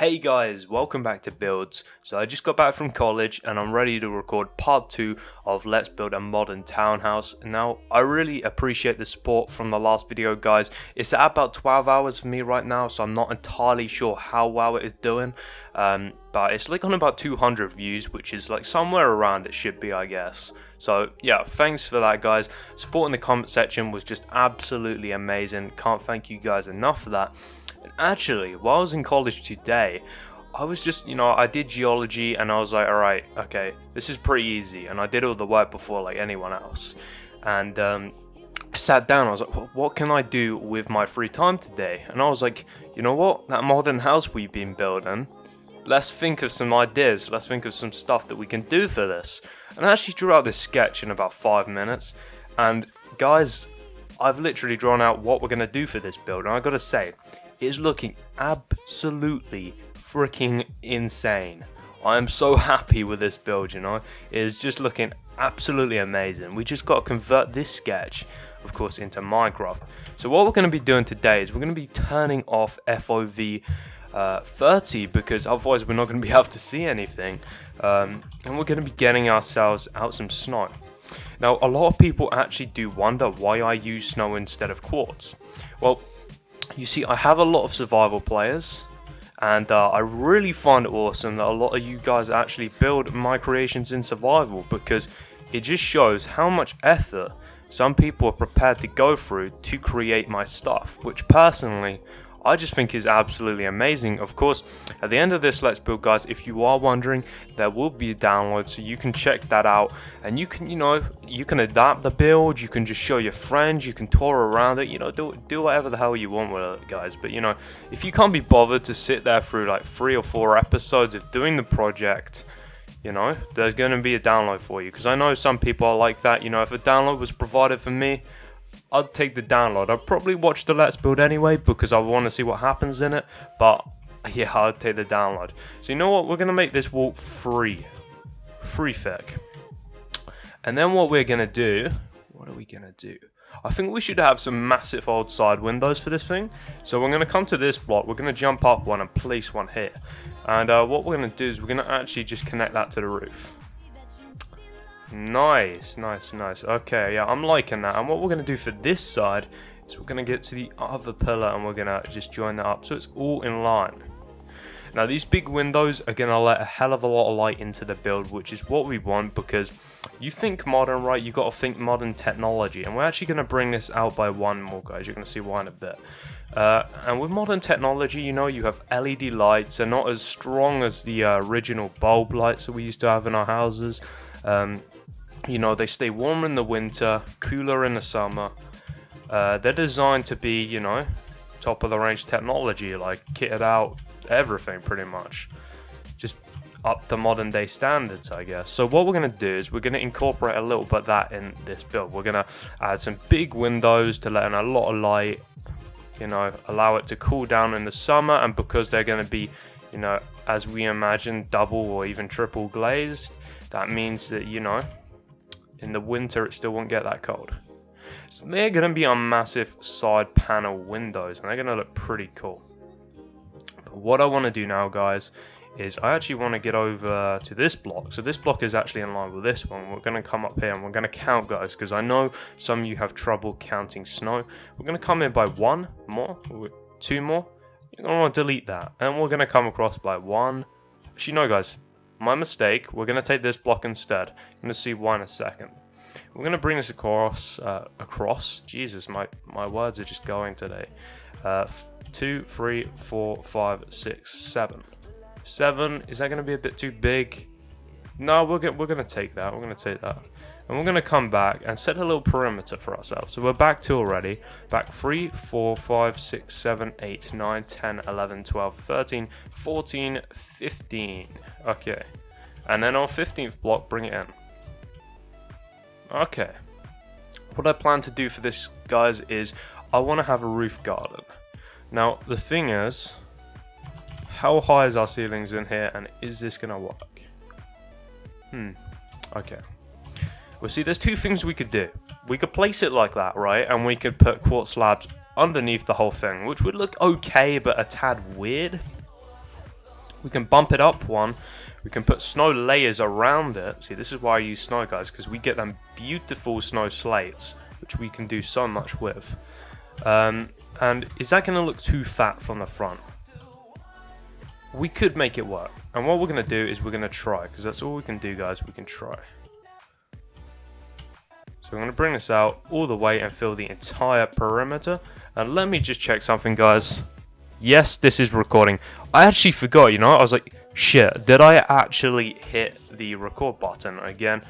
Hey guys, welcome back to Buildz. So I just got back from college and I'm ready to record part 2 of Let's Build a Modern Townhouse. Now, I really appreciate the support from the last video, guys. It's at about 12 hours for me right now, so I'm not entirely sure how well it is doing. But it's like on about 200 views, which is like somewhere around it should be, I guess. So yeah, thanks for that, guys. Support in the comment section was just absolutely amazing. Can't thank you guys enough for that. And actually, while I was in college today, I was just, I did geology and I was like, alright, okay, this is pretty easy. And I did all the work before like anyone else. And I sat down, I was like, what can I do with my free time today? And I was like, you know what, that modern house we've been building, let's think of some ideas, let's think of some stuff that we can do for this. And I actually drew out this sketch in about 5 minutes. And guys, I've literally drawn out what we're going to do for this build. And I gotta say, it's looking absolutely freaking insane. I am so happy with this build, It is just looking absolutely amazing. We just got to convert this sketch, of course, into Minecraft. So what we're going to be doing today is we're going to be turning off FOV 30 because otherwise we're not going to be able to see anything. And we're going to be getting ourselves out some snow. Now, a lot of people actually do wonder why I use snow instead of quartz. Well, you see, I have a lot of survival players, and I really find it awesome that a lot of you guys actually build my creations in survival, because it just shows how much effort some people are prepared to go through to create my stuff, which personally I just think is absolutely amazing. Of course, at the end of this Let's Build, guys, if you are wondering, there will be a download, so you can check that out, and you can, you can adapt the build, you can just show your friends, you can tour around it, do whatever the hell you want with it, guys. But if you can't be bothered to sit there through like 3 or 4 episodes of doing the project, there's going to be a download for you, because I know some people are like that. If a download was provided for me, I'd take the download. I'd probably watch the Let's Build anyway because I want to see what happens in it. But yeah, I'd take the download. So you know what? We're going to make this walk free. Free fic. And then what we're going to do... What are we going to do? I think we should have some massive old side windows for this thing. So we're going to come to this block. We're going to jump up one and place one here. And what we're going to do is we're going to actually just connect that to the roof. Nice. Okay, yeah, I'm liking that. And what we're going to do for this side is we're going to get to the other pillar and we're going to just join that up so it's all in line. Now, these big windows are going to let a hell of a lot of light into the build, which is what we want, because you think modern, right? You got to think modern technology. And we're actually going to bring this out by 1 more, guys. You're going to see why in a bit. And with modern technology, you have LED lights. They're not as strong as the original bulb lights that we used to have in our houses. They stay warmer in the winter, cooler in the summer. They're designed to be, top of the range technology, like kitted out, everything pretty much. Just up to modern day standards, I guess. So what we're going to do is we're going to incorporate a little bit of that in this build. We're going to add some big windows to let in a lot of light, allow it to cool down in the summer. And because they're going to be, as we imagine, double or even triple glazed, that means that, in the winter it still won't get that cold. So they're going to be on massive side panel windows, and they're going to look pretty cool. But what I want to do now, guys, is I actually want to get over to this block. So this block is actually in line with this one. We're going to come up here and we're going to count, guys, because I know some of you have trouble counting snow. We're going to come in by 1 more, 2 more. You're going to want to delete that, and we're going to come across by 1. Actually, no, guys. My mistake. We're going to take this block instead. You're going to see why in a second. We're going to bring this across. Jesus, my words are just going today. 2, 3, 4, 5, 6, 7. 7. Is that going to be a bit too big? No, we're going to take that. We're going to take that. And we're going to come back and set a little perimeter for ourselves. So we're back 2 already. Back 3, 4, 5, 6, 7, 8, 9, 10, 11, 12, 13, 14, 15. Okay. And then our 15th block, bring it in. Okay. What I plan to do for this, guys, is I want to have a roof garden. Now, the thing is, how high is our ceilings in here, and is this going to work? Okay. Well, see, there's 2 things we could do. We could place it like that, right? And we could put quartz slabs underneath the whole thing, which would look okay, but a tad weird. We can bump it up one. We can put snow layers around it. See, this is why I use snow, guys, because we get them beautiful snow slates, which we can do so much with. And is that going to look too fat from the front? We could make it work. And what we're going to do is we're going to try, because that's all we can do, guys. We can try. So I'm going to bring this out all the way and fill the entire perimeter. And let me just check something, guys. Yes, this is recording. I actually forgot, you know. I was like, shit, did I actually hit the record button again?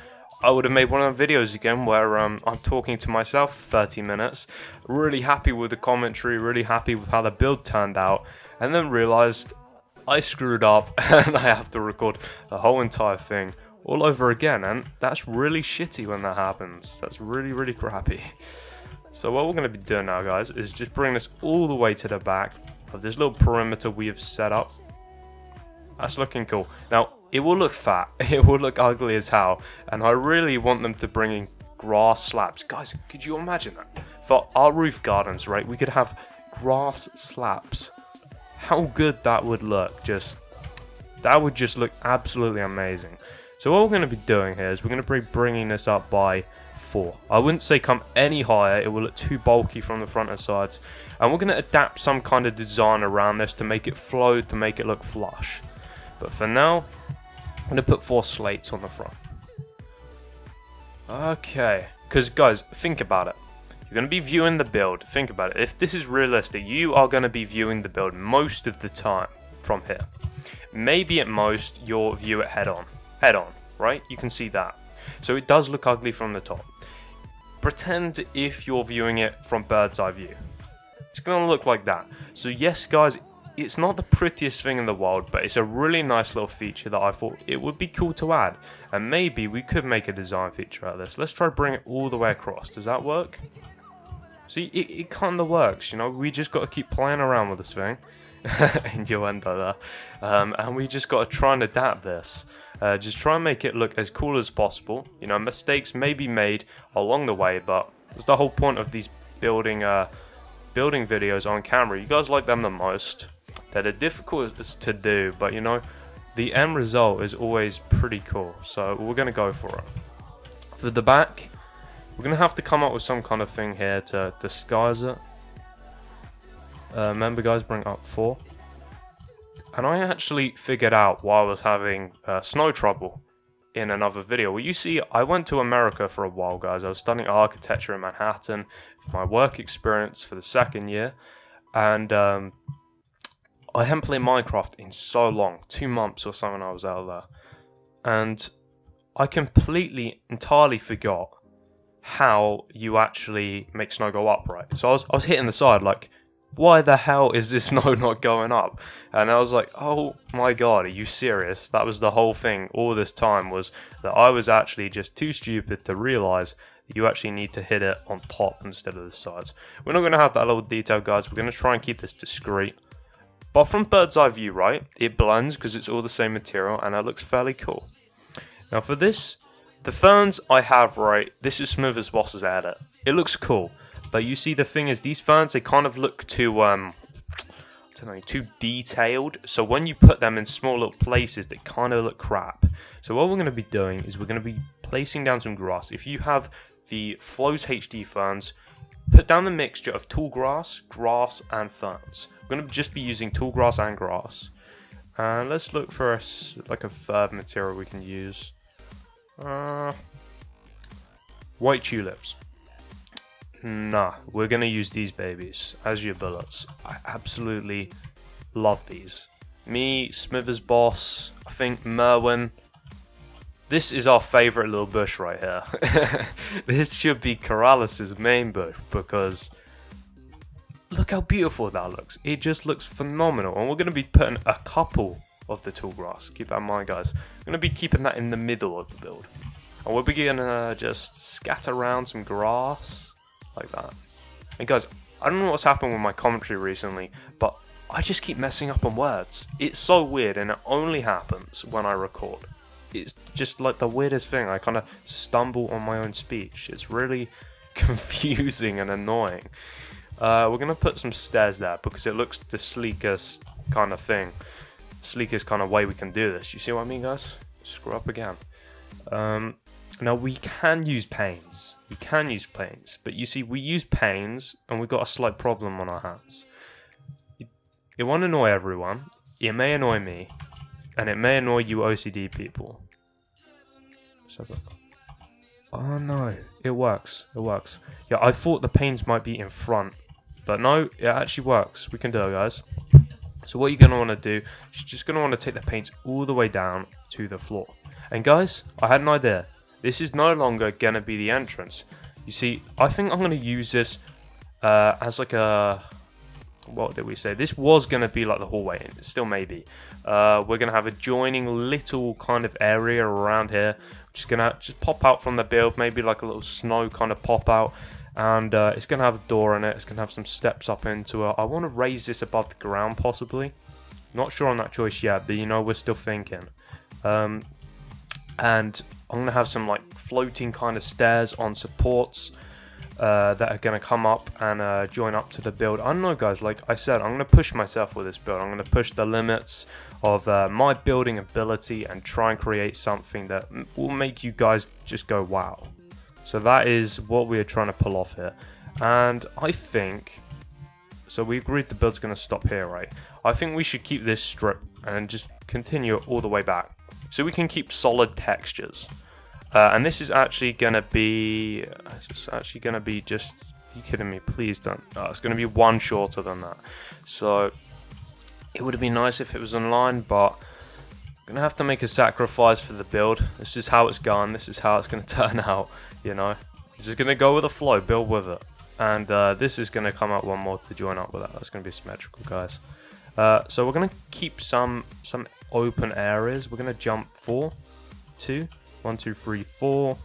I would have made one of the videos again where I'm talking to myself for 30 minutes. Really happy with the commentary, really happy with how the build turned out. And then realized I screwed up and I have to record the whole entire thing all over again. And that's really shitty when that happens. That's really, really crappy. So what we're going to be doing now, guys, is just bring this all the way to the back of this little perimeter we have set up. That's looking cool. Now, it will look fat. It will look ugly as hell. And I really want them to bring in grass slabs. Guys, could you imagine that? For our roof gardens, right, we could have grass slabs. How good that would look. That would just look absolutely amazing. So what we're going to be doing here is we're going to be bringing this up by 4. I wouldn't say come any higher. It will look too bulky from the front and sides. And we're going to adapt some kind of design around this to make it flow, to make it look flush. But for now, I'm going to put 4 slates on the front. Okay. Because, guys, think about it. You're going to be viewing the build. Think about it. If this is realistic, you are going to be viewing the build most of the time from here. Maybe at most, you'll view it head on. Head on, right? You can see that. So it does look ugly from the top. Pretend if you're viewing it from bird's eye view. It's going to look like that. So yes, guys, it's not the prettiest thing in the world, but it's a really nice little feature that I thought it would be cool to add. And maybe we could make a design feature out of this. Let's try to bring it all the way across. Does that work? See, it kind of works, you know. We just got to keep playing around with this thing. Innuendo there. And we just got to try and adapt this. Just try and make it look as cool as possible. You know, mistakes may be made along the way, but that's the whole point of these building videos on camera. You guys like them the most. They're the difficult to do, but you know, the end result is always pretty cool. So we're going to go for it. For the back, we're going to have to come up with some kind of thing here to disguise it. Remember, guys, bring up 4. And I actually figured out why I was having snow trouble in another video. Well, you see, I went to America for a while, guys. I was studying architecture in Manhattan for my work experience for the 2nd year. And I hadn't played Minecraft in so long. 2 months or something I was out there. And I completely, entirely forgot how you actually make snow go up, right? So I was hitting the side like, why the hell is this snow not going up? And I was like, oh my god, are you serious? That was the whole thing all this time, was that I was actually just too stupid to realize that you actually need to hit it on top instead of the sides. We're not going to have that little detail, guys. We're going to try and keep this discreet. But from bird's eye view, right, it blends because it's all the same material and it looks fairly cool. Now for this, the ferns I have, right, this is Smooth as Boss's edit. It looks cool. But you see, the thing is, these ferns, they kind of look too, I don't know, too detailed. So when you put them in small little places, they kind of look crap. So what we're going to be doing is we're going to be placing down some grass. If you have the Flows HD ferns, put down the mixture of tall grass, grass, and ferns. We're going to just be using tall grass and grass. And let's look for a 3rd material we can use. White tulips. Nah, we're going to use these babies as your bullets. I absolutely love these. Me, Smithers Boss, I think Merwin. This is our favourite little bush right here. This should be Corrales' main bush because look how beautiful that looks. It just looks phenomenal. And we're going to be putting a couple of the tall grass. Keep that in mind, guys. We're going to be keeping that in the middle of the build. And we're going to just scatter around some grass. Like that. And guys, I don't know what's happened with my commentary recently, but I just keep messing up on words. It's so weird, and it only happens when I record. It's just like the weirdest thing. I kind of stumble on my own speech. It's really confusing and annoying. We're going to put some stairs there because it looks the sleekest kind of thing. sleekest kind of way we can do this. You see what I mean, guys? Screw up again. Now we can use panes. We can use panes, but you see, we use panes and we've got a slight problem on our hands. It won't annoy everyone. It may annoy me, and it may annoy you OCD people. So, oh no, it works. It works. Yeah, I thought the panes might be in front, but no, it actually works. We can do it, guys. So what you're going to want to do is you're just going to want to take the paints all the way down to the floor. And guys, I had an idea. This is no longer going to be the entrance. You see, I think I'm going to use this as like a... What did we say? This was going to be like the hallway, and it still may be. We're going to have a joining little kind of area around here. Just going to just pop out from the build, maybe like a little snow kind of pop out. And it's going to have a door in it. It's going to have some steps up into it. I want to raise this above the ground, possibly. Not sure on that choice yet, but you know, we're still thinking. And I'm going to have some like floating kind of stairs on supports that are going to come up and join up to the build. I don't know, guys, like I said, I'm going to push myself with this build. I'm going to push the limits of my building ability and try and create something that will make you guys just go wow. So that is what we're trying to pull off here. And I think, so we agreed the build's going to stop here, right? I think we should keep this strip and just continue it all the way back, so we can keep solid textures. And this is actually going to be, just, are you kidding me? Please don't. It's going to be one shorter than that. So it would have been nice if it was online, but I'm going to have to make a sacrifice for the build. This is how it's gone. This is how it's going to turn out, you know. This is going to go with the flow, build with it. And this is going to come out one more to join up with that. That's going to be symmetrical, guys. So we're going to keep some open areas. We're going to jump 4, 2, 1, 2, 3, 4.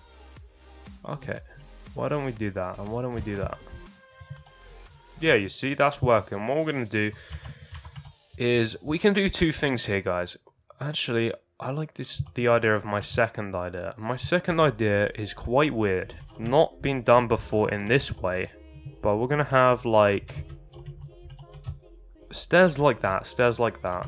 Okay, why don't we do that? And why don't we do that? Yeah, you see, that's working. What we're going to do is we can do two things here, guys. Actually, I like the idea of my second idea. My second idea is quite weird. Not been done before in this way, but we're going to have like stairs like that, stairs like that.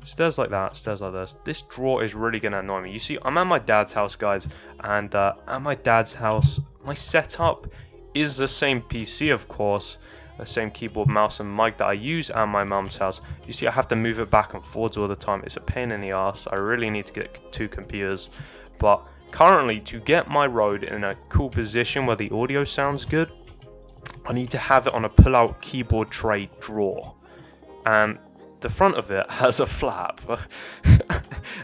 Stairs like that, stairs like this. This drawer is really going to annoy me. You see, I'm at my dad's house, guys, and at my dad's house, my setup is the same PC, of course, the same keyboard, mouse, and mic that I use at my mum's house. You see, I have to move it back and forwards all the time. It's a pain in the ass. I really need to get 2 computers, but currently, to get my Rode in a cool position where the audio sounds good, I need to have it on a pull-out keyboard tray drawer, and the front of it has a flap,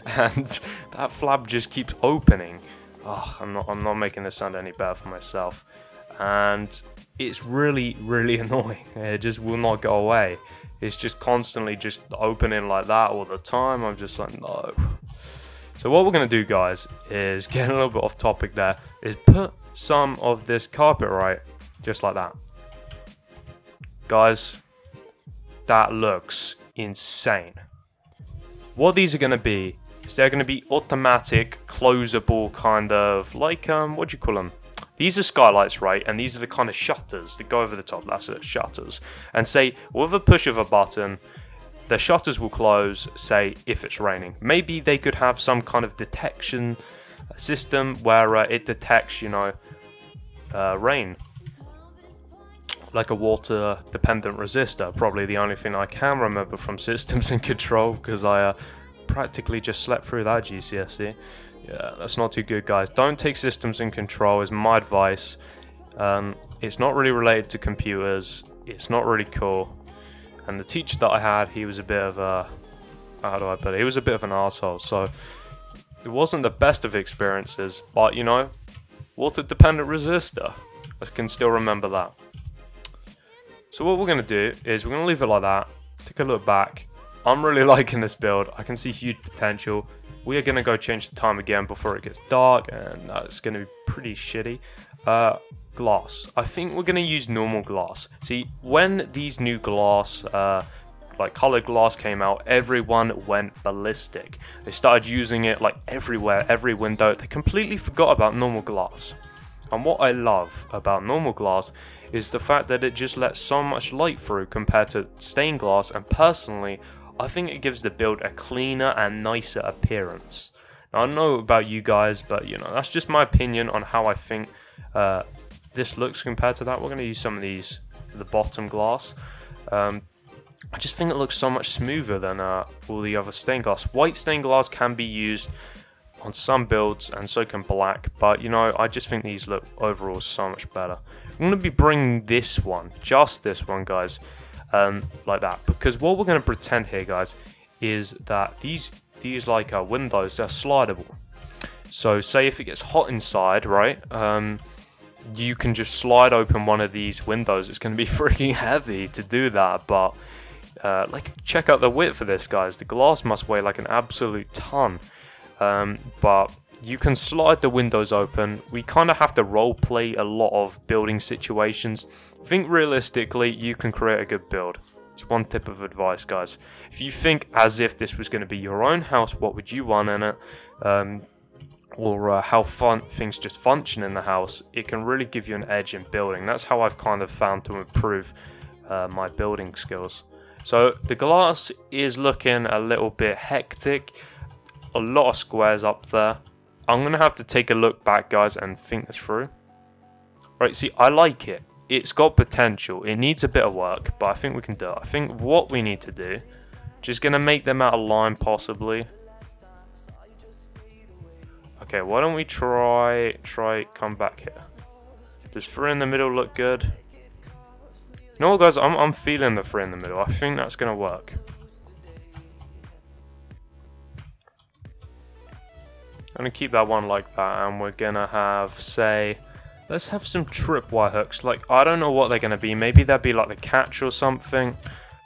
and that flap just keeps opening. Oh, I'm not making this sound any better for myself, and it's really annoying. It just will not go away. It's just constantly just opening like that all the time. I'm just like, no. So what we're gonna do, guys, is get a little bit off topic there, is put some of this carpet right, just like that. Guys, that looks insane. What these are going to be is they're going to be automatic closable kind of like what do you call them? These are skylights, right? And these are the kind of shutters that go over the top. That's it, shutters. And say with a push of a button, the shutters will close, say if it's raining. Maybe they could have some kind of detection system where it detects, you know, rain. Like a water dependent resistor, probably the only thing I can remember from systems and control, because I practically just slept through that GCSE. Yeah, that's not too good, guys. Don't take systems and control is my advice. It's not really related to computers. It's not really cool. And the teacher that I had, he was a bit of a, how do I put it? He was a bit of an asshole. So it wasn't the best of experiences, but you know, water dependent resistor. I can still remember that. So what we're going to do is we're going to leave it like that, take a look back. I'm really liking this build. I can see huge potential. We are going to go change the time again before it gets dark, and it's going to be pretty shitty. Glass. I think we're going to use normal glass. See, when these new glass, like colored glass came out, everyone went ballistic. They started using it like everywhere, every window. They completely forgot about normal glass. And what I love about normal glass is the fact that it just lets so much light through compared to stained glass, and personally I think it gives the build a cleaner and nicer appearance. Now, I don't know about you guys, but you know, that's just my opinion on how I think this looks compared to that. We're going to use some of these for the bottom glass. I just think it looks so much smoother than all the other stained glass. White stained glass can be used on some builds, and so can black, but you know, I just think these look overall so much better. I'm going to be bringing this one, just this one, guys, like that, because what we're going to pretend here, guys, is that these like windows, they're slidable. So say if it gets hot inside, right, you can just slide open one of these windows. It's going to be freaking heavy to do that, but like, check out the width for this, guys. The glass must weigh like an absolute ton. But you can slide the windows open. We kind of have to role play a lot of building situations. Think realistically, you can create a good build. It's one tip of advice, guys. If you think as if this was going to be your own house, what would you want in it? Or how things just function in the house, it can really give you an edge in building. That's how I've kind of found to improve my building skills. So the glass is looking a little bit hectic. A lot of squares up there. I'm going to have to take a look back, guys, and think this through. Right, see, I like it. It's got potential. It needs a bit of work, but I think we can do it. I think what we need to do, just going to make them out of line, possibly. Okay, why don't we try come back here. Does 3 in the middle look good? You know what, guys, I'm feeling the 3 in the middle. I think that's going to work. I'm going to keep that one like that, and we're going to have, say, let's have some tripwire hooks. Like, I don't know what they're going to be. Maybe they'll be like the catch or something.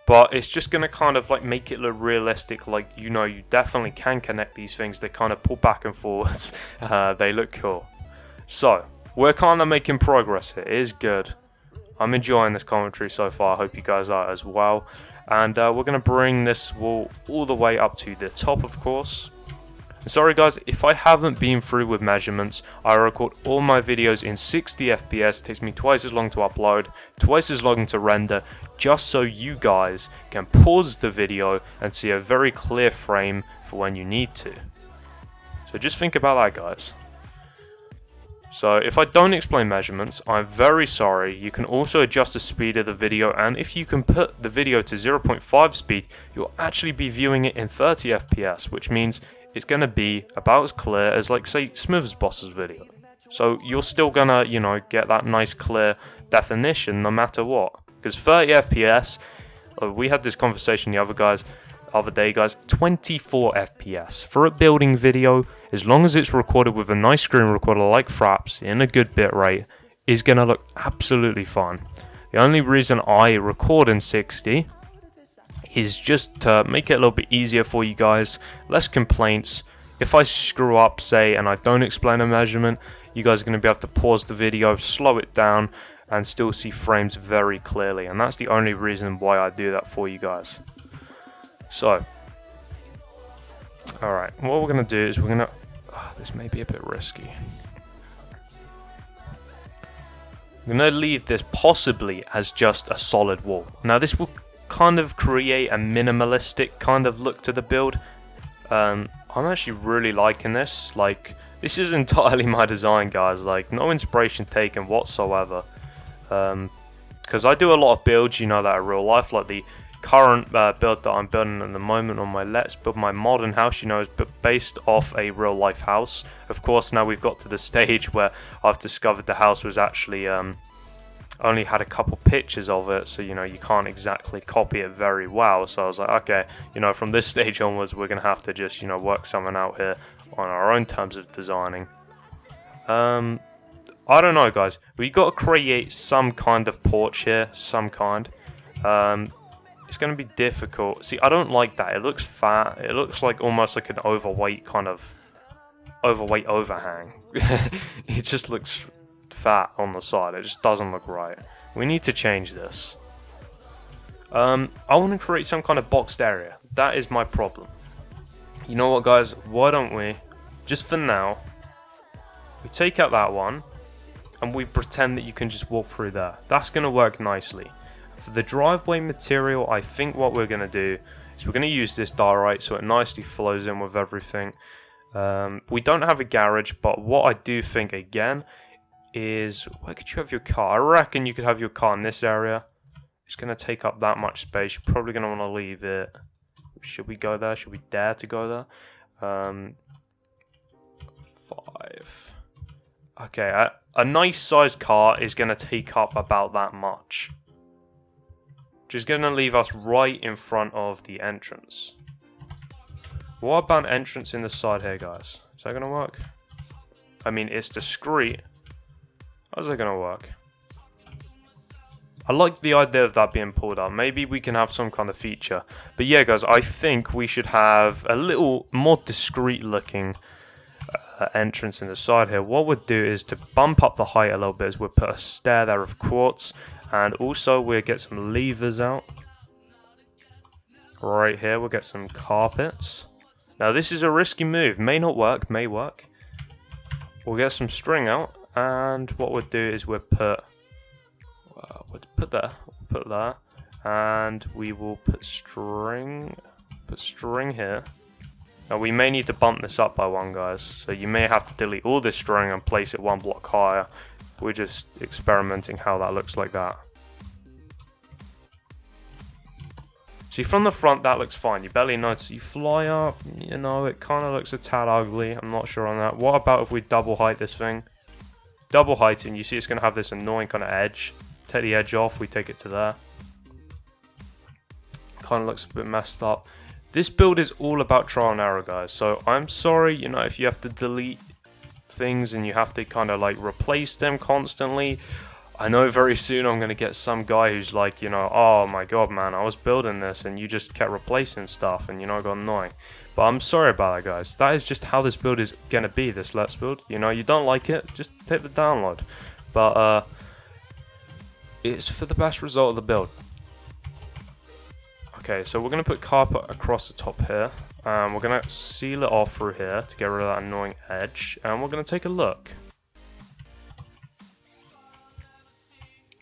But it's just going to kind of like make it look realistic. Like, you know, you definitely can connect these things. They kind of pull back and forwards. They look cool. So, we're kind of making progress here. It is good. I'm enjoying this commentary so far. I hope you guys are as well. And we're going to bring this wall all the way up to the top, of course. Sorry guys, if I haven't been through with measurements, I record all my videos in 60 FPS, it takes me twice as long to upload, twice as long to render, just so you guys can pause the video and see a very clear frame for when you need to. So just think about that, guys. So if I don't explain measurements, I'm very sorry. You can also adjust the speed of the video, and if you can put the video to 0.5 speed, you'll actually be viewing it in 30 FPS, which means it's going to be about as clear as, like, say, Smith's Boss's video. So you're still going to, you know, get that nice clear definition no matter what. Because 30 FPS, we had this conversation the other day, guys, 24 FPS. For a building video, as long as it's recorded with a nice screen recorder like Fraps in a good bitrate, is going to look absolutely fine. The only reason I record in 60 is just to make it a little bit easier for you guys, less complaints. If I screw up, say, and I don't explain a measurement, you guys are going to be able to pause the video, slow it down, and still see frames very clearly, and that's the only reason why I do that for you guys. So, alright, what we're going to do is we're going to, this may be a bit risky. I'm going to leave this possibly as just a solid wall. Now this will kind of create a minimalistic kind of look to the build. I'm actually really liking this. Like, this is entirely my design, guys. Like, no inspiration taken whatsoever. Because I do a lot of builds, you know, that are real life. Like the current build that I'm building at the moment on my Let's Build My Modern House, you know, is based off a real life house. Of course, now we've got to the stage where I've discovered the house was actually only had a couple pictures of it, so you know, you can't exactly copy it very well. So I was like, okay, you know, from this stage onwards, we're gonna have to just, you know, work something out here on our own terms of designing. I don't know, guys. We got to create some kind of porch here, some kind. It's gonna be difficult. See, I don't like that. It looks fat. It looks like almost like an overweight kind of overhang. It just looks fat on the side. It just doesn't look right. We need to change this. I want to create some kind of boxed area. That is my problem. You know what, guys? Why don't we, just for now, we take out that one and we pretend that you can just walk through there. That's going to work nicely. For the driveway material, I think what we're going to do So we're going to use this diorite so it nicely flows in with everything. We don't have a garage, but what I do think again is, where could you have your car? I reckon you could have your car in this area. It's going to take up that much space. You're probably going to want to leave it. Should we go there? Should we dare to go there? 5. Okay, a nice sized car is going to take up about that much. Just going to leave us right in front of the entrance. What about an entrance in the side here, guys? Is that going to work? I mean, it's discreet. How's that going to work? I like the idea of that being pulled up. Maybe we can have some kind of feature. But yeah, guys, I think we should have a little more discreet looking entrance in the side here. What we'll do is to bump up the height a little bit is we'll put a stair there of quartz. And also we'll get some levers out. Right here, we'll get some carpets. Now this is a risky move. May not work, may work. We'll get some string out. And what we'll do is we'll put there, and we will put string here. Now we may need to bump this up by 1, guys, so you may have to delete all this string and place it 1 block higher. We're just experimenting how that looks like that. See, from the front that looks fine, you barely notice. You fly up, you know, it kind of looks a tad ugly. I'm not sure on that. What about if we double height this thing? Double heighting, you see it's going to have this annoying kind of edge. Take the edge off, we take it to there. Kind of looks a bit messed up. This build is all about trial and error, guys. So I'm sorry, you know, if you have to delete things and you have to kind of like replace them constantly. I know very soon I'm going to get some guy who's like, you know, oh my god, man, I was building this and you just kept replacing stuff and, you know, it got annoying. But I'm sorry about that, guys. That is just how this build is going to be, this Let's Build. You know, you don't like it, just take the download. But, it's for the best result of the build. Okay, so we're going to put carpet across the top here. We're going to seal it off through here to get rid of that annoying edge. And we're going to take a look.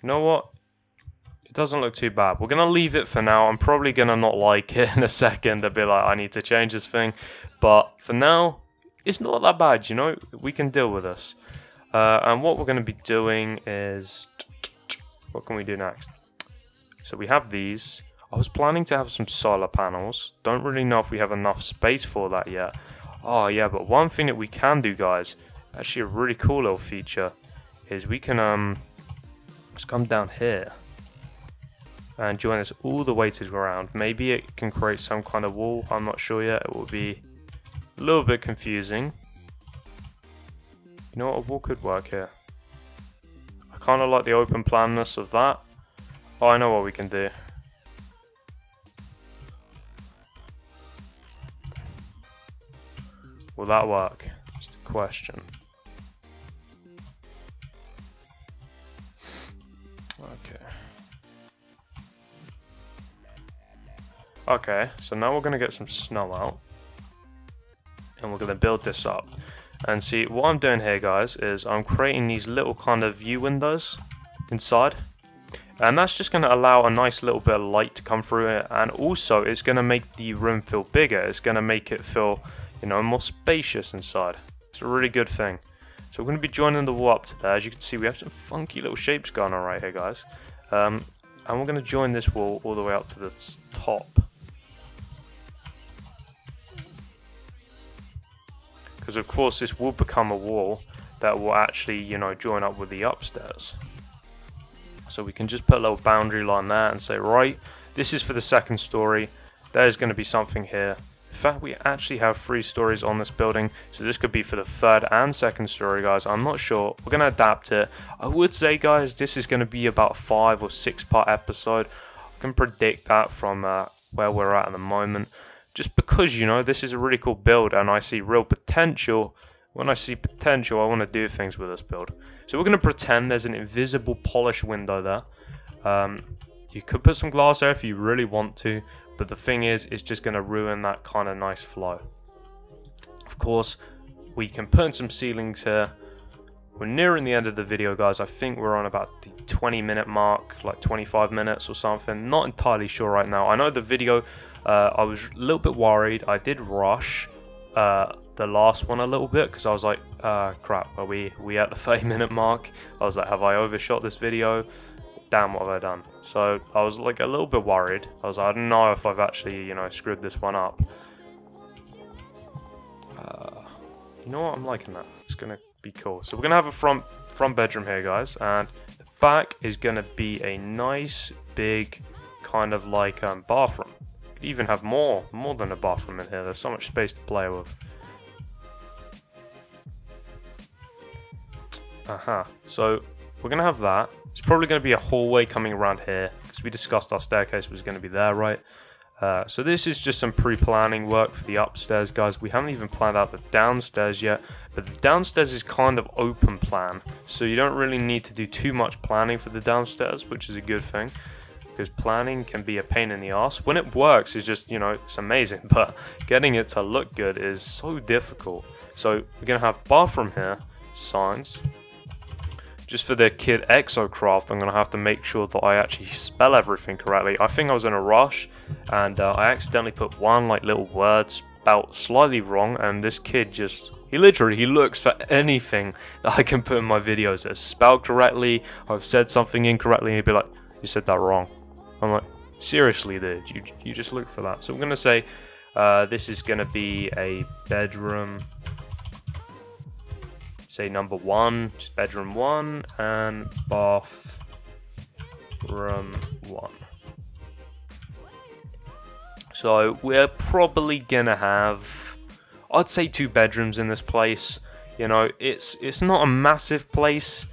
You know what? It doesn't look too bad. We're going to leave it for now. I'm probably going to not like it in a second. I'll be like, I need to change this thing. But for now, it's not that bad, you know? We can deal with this. And what we're going to be doing is... What can we do next? So we have these. I was planning to have some solar panels. Don't really know if we have enough space for that yet. Oh yeah, but one thing that we can do, guys, actually a really cool little feature, is we can just come down here and join this all the way to the ground. Maybe it can create some kind of wall. I'm not sure yet. It will be a little bit confusing. You know what? A wall could work here. I kind of like the open planness of that. Oh, I know what we can do. Will that work? Just a question. Okay. Okay, so now we're going to get some snow out. And we're going to build this up. And see, what I'm doing here, guys, is I'm creating these little kind of view windows inside. And that's just going to allow a nice little bit of light to come through it. And also, it's going to make the room feel bigger. It's going to make it feel, you know, more spacious inside. It's a really good thing. So we're going to be joining the wall up to there. As you can see, we have some funky little shapes going on right here, guys. And we're going to join this wall all the way up to the top. Because of course this will become a wall that will actually, you know, join up with the upstairs. So we can just put a little boundary line there and say, right, this is for the second story. There's going to be something here. In fact, we actually have 3 stories on this building, so this could be for the third and second story, guys. I'm not sure. We're going to adapt it. I would say, guys, this is going to be about 5 or 6 part episode. I can predict that from where we're at the moment. Just because, you know, this is a really cool build and I see real potential. When I see potential, I want to do things with this build. So we're going to pretend there's an invisible polish window there. You could put some glass there if you really want to. But the thing is, it's just going to ruin that kind of nice flow. Of course, we can put in some ceilings here. we're nearing the end of the video, guys. I think we're on about the 20-minute mark, like 25 minutes or something. Not entirely sure right now. I know the video, I was a little bit worried. I did rush the last one a little bit because I was like, crap, are we at the 30-minute mark? I was like, have I overshot this video? Damn, what have I done? So I was like a little bit worried. I was like, I don't know if I've actually, you know, screwed this one up. You know what, I'm liking that. It's gonna be cool. So we're gonna have a front bedroom here, guys, and the back is gonna be a nice big kind of like bathroom. Could even have more than a bathroom in here. There's so much space to play with. So we're gonna have that. It's probably gonna be a hallway coming around here because we discussed our staircase was gonna be there, right? So this is just some pre-planning work for the upstairs, guys. We haven't even planned out the downstairs yet, but the downstairs is kind of open plan, so you don't really need to do too much planning for the downstairs, which is a good thing, because planning can be a pain in the ass. When it works, it's just, you know, it's amazing, but getting it to look good is so difficult. So we're gonna have bathroom here, signs. Just for the kid Exocraft, I'm going to have to make sure that I actually spell everything correctly. I think I was in a rush, and I accidentally put one like little word spelled slightly wrong, and this kid just, he looks for anything that I can put in my videos that's spelled correctly. I've said something incorrectly, and he'd be like, you said that wrong. I'm like, seriously dude, you just look for that. So I'm going to say, this is going to be a bedroom. Say number 1, just bedroom 1, and bathroom 1. So we're probably gonna have, I'd say 2 bedrooms in this place. You know, it's not a massive place.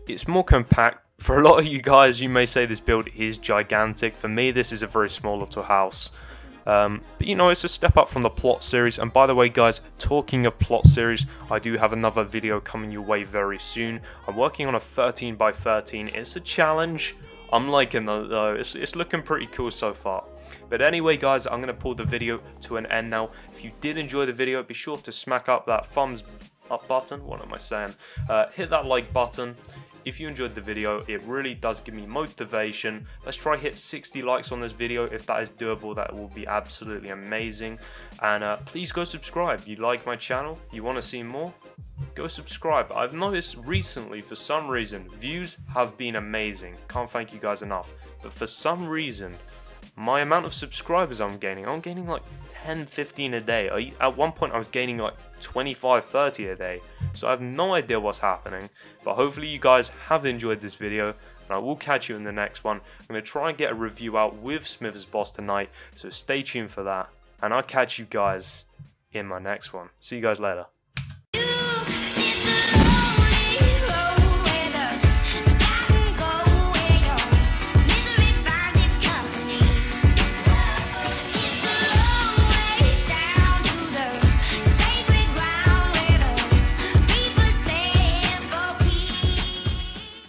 It's more compact. For a lot of you guys, you may say this build is gigantic. For me, this is a very small little house. But you know, it's a step up from the plot series. And by the way, guys, talking of plot series, I do have another video coming your way very soon. I'm working on a 13 by 13. It's a challenge. I'm liking it though. It's looking pretty cool so far. But anyway, guys, I'm going to pull the video to an end now. If you did enjoy the video, be sure to smack up that thumbs up button. What am I saying? Hit that like button. If you enjoyed the video, it really does give me motivation. Let's try hit 60 likes on this video. If that is doable, that will be absolutely amazing. And please go subscribe. You like my channel? You want to see more? Go subscribe. I've noticed recently, for some reason, views have been amazing. Can't thank you guys enough. But for some reason, my amount of subscribers I'm gaining like 10, 15 a day. At one point, I was gaining like 25, 30 a day. So I have no idea what's happening, but hopefully you guys have enjoyed this video, and I will catch you in the next one. I'm going to try and get a review out with Smith's Boss tonight, so stay tuned for that, and I'll catch you guys in my next one. See you guys later.